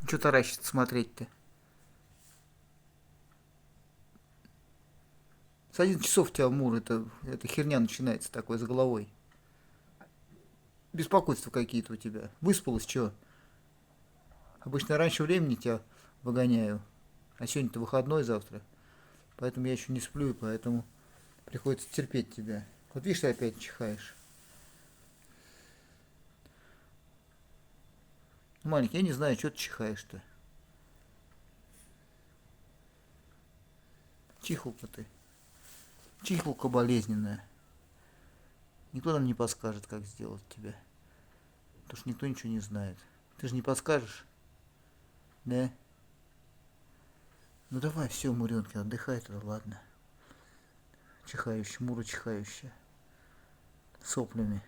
Что таращится смотреть-то? С 11 часов у тебя Мур, это херня начинается такой с головой. Беспокойства какие-то у тебя. Выспалась, чё? Обычно раньше времени тебя выгоняю. А сегодня-то выходной завтра. Поэтому я еще не сплю, и поэтому приходится терпеть тебя. Вот видишь, ты опять чихаешь. Маленький, я не знаю, что ты чихаешь-то. Чихулка ты. Чихулка болезненная. Никто нам не подскажет, как сделать тебя. Потому что никто ничего не знает. Ты же не подскажешь? Да? Ну давай, все, Муренкин, отдыхай тогда, ладно. Чихающая, Мура чихающая. Соплями.